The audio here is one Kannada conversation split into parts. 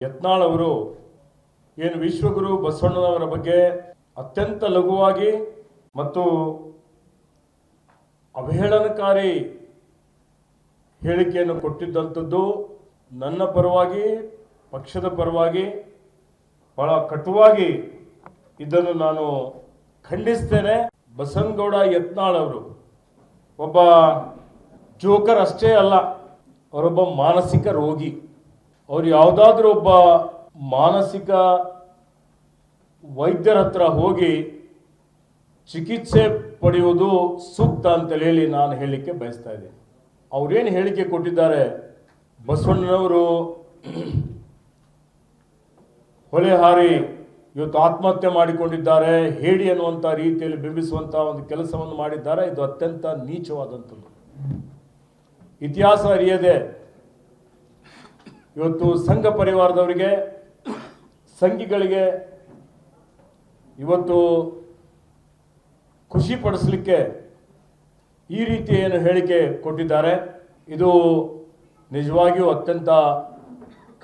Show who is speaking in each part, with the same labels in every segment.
Speaker 1: ಯತ್ನಾಳ್ ಅವರು ಏನು ವಿಶ್ವಗುರು ಬಸವಣ್ಣನವರ ಬಗ್ಗೆ ಅತ್ಯಂತ ಲಘುವಾಗಿ ಮತ್ತು ಅವಹೇಳನಕಾರಿ ಹೇಳಿಕೆಯನ್ನು ಕೊಟ್ಟಿದ್ದಂಥದ್ದು ನನ್ನ ಪರವಾಗಿ ಪಕ್ಷದ ಪರವಾಗಿ ಬಹಳ ಕಟುವಾಗಿ ಇದನ್ನು ನಾನು ಖಂಡಿಸ್ತೇನೆ. ಬಸನಗೌಡ ಯತ್ನಾಳ್ ಅವರು ಒಬ್ಬ ಜೋಕರ್ ಅಷ್ಟೇ ಅಲ್ಲ, ಅವರೊಬ್ಬ ಮಾನಸಿಕ ರೋಗಿ. ಅವರು ಯಾವುದಾದ್ರೂ ಒಬ್ಬ ಮಾನಸಿಕ ವೈದ್ಯರ ಹತ್ರ ಹೋಗಿ ಚಿಕಿತ್ಸೆ ಪಡೆಯುವುದು ಸೂಕ್ತ ಅಂತ ಹೇಳಿ ನಾನು ಹೇಳಲಿಕ್ಕೆ ಬಯಸ್ತಾ ಇದ್ದೀನಿ. ಅವರೇನು ಹೇಳಿಕೆ ಕೊಟ್ಟಿದ್ದಾರೆ, ಬಸವಣ್ಣನವರು ಹೊಳೆ ಹಾರಿ ಇವತ್ತು ಆತ್ಮಹತ್ಯೆ ಮಾಡಿಕೊಂಡಿದ್ದಾರೆ, ಹೇಡಿ ಅನ್ನುವಂಥ ರೀತಿಯಲ್ಲಿ ಬಿಂಬಿಸುವಂಥ ಒಂದು ಕೆಲಸವನ್ನು ಮಾಡಿದ್ದಾರೆ. ಇದು ಅತ್ಯಂತ ನೀಚವಾದಂಥದ್ದು. ಇತಿಹಾಸ ಅರಿಯದೆ ಇವತ್ತು ಸಂಘ ಪರಿವಾರದವರಿಗೆ, ಸಂಘಿಗಳಿಗೆ ಇವತ್ತು ಖುಷಿ ಪಡಿಸಲಿಕ್ಕೆ ಈ ರೀತಿ ಏನು ಹೇಳಿಕೆ ಕೊಟ್ಟಿದ್ದಾರೆ, ಇದು ನಿಜವಾಗಿಯೂ ಅತ್ಯಂತ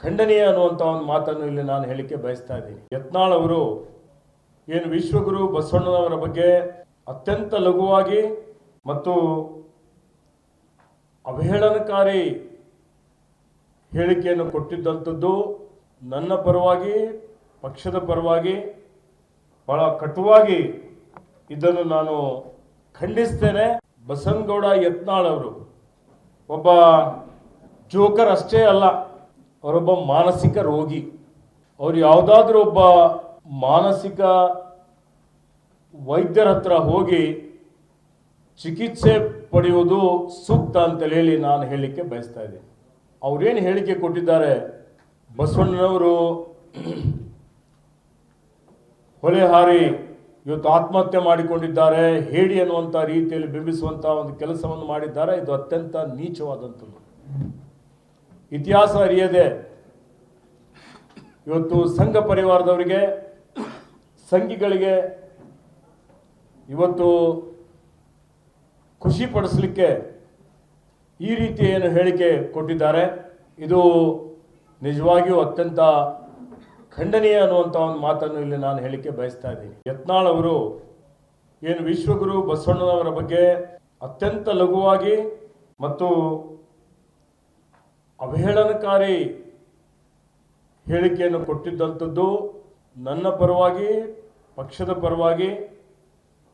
Speaker 1: ಖಂಡನೀಯ ಅನ್ನುವಂಥ ಒಂದು ಮಾತನ್ನು ಇಲ್ಲಿ ನಾನು ಹೇಳಿಕೆ ಬಯಸ್ತಾ ಇದ್ದೀನಿ. ಯತ್ನಾಳ್ ಅವರು ಏನು ವಿಶ್ವಗುರು ಬಸವಣ್ಣನವರ ಬಗ್ಗೆ ಅತ್ಯಂತ ಲಘುವಾಗಿ ಮತ್ತು ಅವಹೇಳನಕಾರಿ ಹೇಳಿಕೆಯನ್ನು ಕೊಟ್ಟಿದ್ದಂಥದ್ದು ನನ್ನ ಪರವಾಗಿ ಪಕ್ಷದ ಪರವಾಗಿ ಬಹಳ ಕಟುವಾಗಿ ಇದನ್ನು ನಾನು ಖಂಡಿಸ್ತೇನೆ. ಬಸನಗೌಡ ಯತ್ನಾಳ್ ಅವರು ಒಬ್ಬ ಜೋಕರ್ ಅಷ್ಟೇ ಅಲ್ಲ, ಅವರೊಬ್ಬ ಮಾನಸಿಕ ರೋಗಿ. ಅವರು ಯಾವುದಾದ್ರೂ ಒಬ್ಬ ಮಾನಸಿಕ ವೈದ್ಯರ ಹತ್ರ ಹೋಗಿ ಚಿಕಿತ್ಸೆ ಪಡೆಯುವುದು ಸೂಕ್ತ ಅಂತ ಹೇಳಿ ನಾನು ಹೇಳಲಿಕ್ಕೆ ಬಯಸ್ತಾ ಇದ್ದೀನಿ. ಅವರೇನು ಹೇಳಿಕೆ ಕೊಟ್ಟಿದ್ದಾರೆ, ಬಸವಣ್ಣನವರು ಹೊಳೆ ಹಾರಿ ಇವತ್ತು ಆತ್ಮಹತ್ಯೆ ಮಾಡಿಕೊಂಡಿದ್ದಾರೆ, ಹೇಡಿ ಅನ್ನುವಂಥ ರೀತಿಯಲ್ಲಿ ಬಿಂಬಿಸುವಂಥ ಒಂದು ಕೆಲಸವನ್ನು ಮಾಡಿದ್ದಾರೆ. ಇದು ಅತ್ಯಂತ ನೀಚವಾದಂಥದ್ದು. ಇತಿಹಾಸ ಅರಿಯದೆ ಇವತ್ತು ಸಂಘ ಪರಿವಾರದವರಿಗೆ, ಸಂಘಿಗಳಿಗೆ ಇವತ್ತು ಖುಷಿ ಪಡಿಸಲಿಕ್ಕೆ ಈ ರೀತಿ ಏನು ಹೇಳಿಕೆ ಕೊಟ್ಟಿದ್ದಾರೆ, ಇದು ನಿಜವಾಗಿಯೂ ಅತ್ಯಂತ ಖಂಡನೀಯ ಅನ್ನುವಂಥ ಒಂದು ಮಾತನ್ನು ಇಲ್ಲಿ ನಾನು ಹೇಳಿಕೆ ಬಯಸ್ತಾ ಇದ್ದೀನಿ. ಯತ್ನಾಳ್ ಅವರು ಏನು ವಿಶ್ವಗುರು ಬಸವಣ್ಣನವರ ಬಗ್ಗೆ ಅತ್ಯಂತ ಲಘುವಾಗಿ ಮತ್ತು ಅವಹೇಳನಕಾರಿ ಹೇಳಿಕೆಯನ್ನು ಕೊಟ್ಟಿದ್ದಂಥದ್ದು ನನ್ನ ಪರವಾಗಿ ಪಕ್ಷದ ಪರವಾಗಿ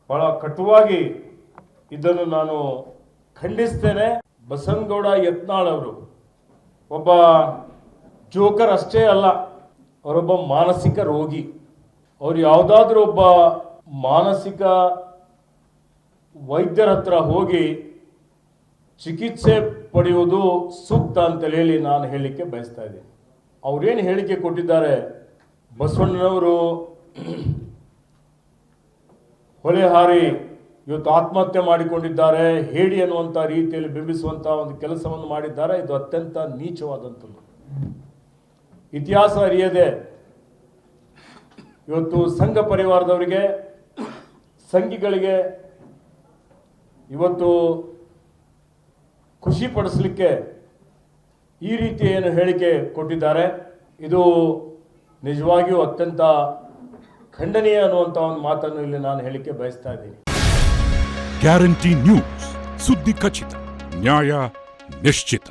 Speaker 1: ಬಹಳ ಕಟುವಾಗಿ ಇದನ್ನು ನಾನು ಖಂಡಿಸ್ತೇನೆ. ಬಸನಗೌಡ ಯತ್ನಾಳ್ ಅವರು ಒಬ್ಬ ಜೋಕರ್ ಅಷ್ಟೇ ಅಲ್ಲ, ಅವರೊಬ್ಬ ಮಾನಸಿಕ ರೋಗಿ. ಅವರು ಯಾವುದಾದ್ರೂ ಒಬ್ಬ ಮಾನಸಿಕ ವೈದ್ಯರ ಹತ್ರ ಹೋಗಿ ಚಿಕಿತ್ಸೆ ಪಡೆಯುವುದು ಸೂಕ್ತ ಅಂತ ಹೇಳಿ ನಾನು ಹೇಳಲಿಕ್ಕೆ ಬಯಸ್ತಾ ಇದ್ದೀನಿ. ಅವರೇನು ಹೇಳಿಕೆ ಕೊಟ್ಟಿದ್ದಾರೆ, ಬಸವಣ್ಣನವರು ಹೊಳೆ ಹಾರಿ ಇವತ್ತು ಆತ್ಮಹತ್ಯೆ ಮಾಡಿಕೊಂಡಿದ್ದಾರೆ, ಹೇಡಿ ಅನ್ನುವಂಥ ರೀತಿಯಲ್ಲಿ ಬಿಂಬಿಸುವಂಥ ಒಂದು ಕೆಲಸವನ್ನು ಮಾಡಿದ್ದಾರೆ. ಇದು ಅತ್ಯಂತ ನೀಚವಾದಂಥದ್ದು. ಇತಿಹಾಸ ಅರಿಯದೆ ಇವತ್ತು ಸಂಘ ಪರಿವಾರದವರಿಗೆ, ಸಂಘಿಗಳಿಗೆ ಇವತ್ತು ಖುಷಿ ಪಡಿಸಲಿಕ್ಕೆ ಈ ರೀತಿ ಏನು ಹೇಳಿಕೆ ಕೊಟ್ಟಿದ್ದಾರೆ, ಇದು ನಿಜವಾಗಿಯೂ ಅತ್ಯಂತ ಖಂಡನೀಯ ಅನ್ನುವಂಥ ಒಂದು ಮಾತನ್ನು ಇಲ್ಲಿ ನಾನು ಹೇಳಿಕೆ ಬಯಸ್ತಾ ಇದ್ದೀನಿ.
Speaker 2: ಗ್ಯಾರಂಟಿ ನ್ಯೂಸ್, ಸುದ್ದಿ ಖಚಿತ, ನ್ಯಾಯ ನಿಶ್ಚಿತ.